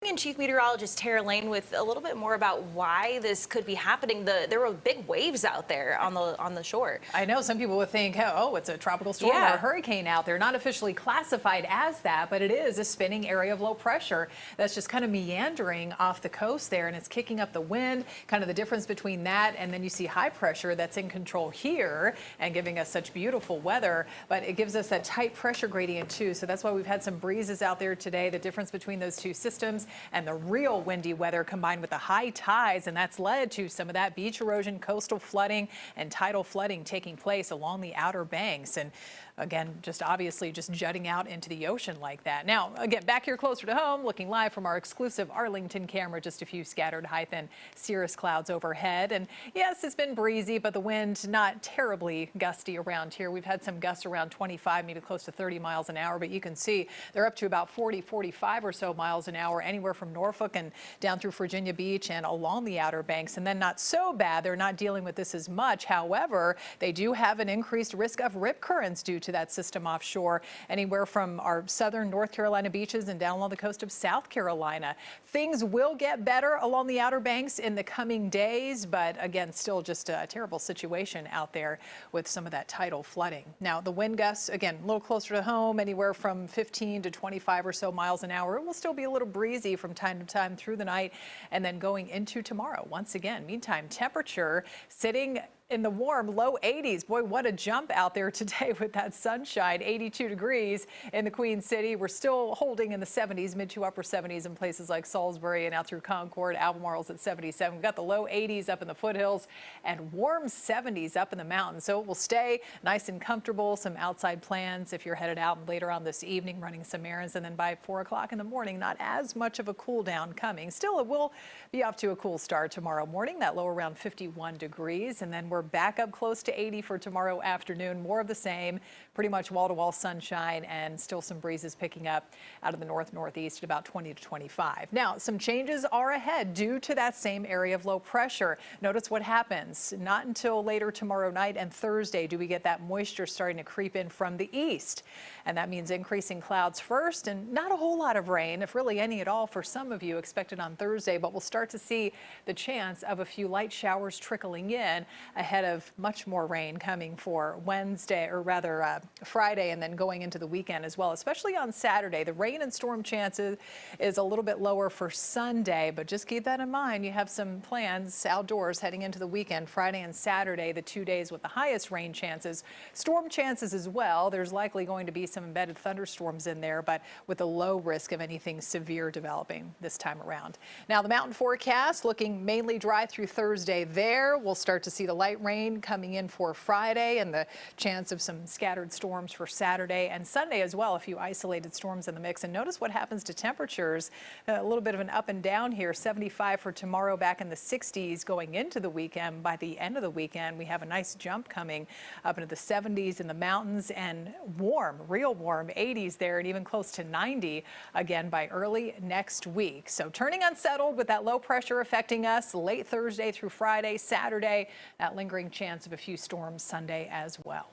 And Chief Meteorologist Tara Lane with a little bit more about why this could be happening. There were big waves out there on the shore. I know some people would think, oh, it's a tropical storm or a hurricane out there. Not officially classified as that, but it is a spinning area of low pressure that's just kind of meandering off the coast there, and it's kicking up the wind. Kind of the difference between that and then you see high pressure that's in control here and giving us such beautiful weather, but it gives us that tight pressure gradient too. So that's why we've had some breezes out there today. The difference between those two systems and the real windy weather combined with the high tides, and that's led to some of that beach erosion, coastal flooding, and tidal flooding taking place along the Outer Banks. And again, just obviously just jutting out into the ocean like that. Now, again, back here closer to home, looking live from our exclusive Arlington camera, just a few scattered high thin cirrus clouds overhead. And yes, it's been breezy, but the wind not terribly gusty around here. We've had some gusts around 25, maybe close to 30 miles an hour, but you can see they're up to about 40, 45 or so miles an hour, anywhere from Norfolk and down through Virginia Beach and along the Outer Banks. And then not so bad. They're not dealing with this as much. However, they do have an increased risk of rip currents due to that system offshore, anywhere from our southern North Carolina beaches and down along the coast of South Carolina. Things will get better along the Outer Banks in the coming days, but again, still just a terrible situation out there with some of that tidal flooding. Now, the wind gusts, again, a little closer to home, anywhere from 15 to 25 or so miles an hour. It will still be a little breezy from time to time through the night and then going into tomorrow. Once again, meantime, temperature sitting in the warm low 80s. Boy, what a jump out there today with that sunshine. 82 degrees in the Queen City. We're still holding in the 70s, mid to upper 70s in places like Salisbury and out through Concord. Albemarle's at 77. We've got the low 80s up in the foothills and warm 70s up in the mountains. So it will stay nice and comfortable. Some outside plans if you're headed out later on this evening running some errands, and then by 4 o'clock in the morning, not as much of a cool down coming. Still, it will be off to a cool start tomorrow morning. That low around 51 degrees, and then we're back up close to 80 for tomorrow afternoon. More of the same, pretty much wall-to-wall sunshine and still some breezes picking up out of the northeast at about 20 to 25. Now, some changes are ahead due to that same area of low pressure. Notice what happens. Not until later tomorrow night and Thursday do we get that moisture starting to creep in from the east. And that means increasing clouds first and not a whole lot of rain, if really any at all, for some of you expected on Thursday. But we'll start to see the chance of a few light showers trickling in ahead of much more rain coming for Wednesday, or rather Friday, and then going into the weekend as well, especially on Saturday. The rain and storm chances is a little bit lower for Sunday, but just keep that in mind. You have some plans outdoors heading into the weekend, Friday and Saturday, the 2 days with the highest rain chances. Storm chances as well. There's likely going to be some embedded thunderstorms in there, but with a low risk of anything severe developing this time around. Now, the mountain forecast looking mainly dry through Thursday there. We'll start to see the light rain coming in for Friday and the chance of some scattered storms for Saturday and Sunday as well. A few isolated storms in the mix. And notice what happens to temperatures. A little bit of an up and down here. 75 for tomorrow, back in the 60s going into the weekend. By the end of the weekend, we have a nice jump coming up into the 70s in the mountains, and warm, real warm 80s there, and even close to 90 again by early next week. So turning unsettled with that low pressure affecting us late Thursday through Friday, Saturday, that lingering chance of a few storms Sunday as well.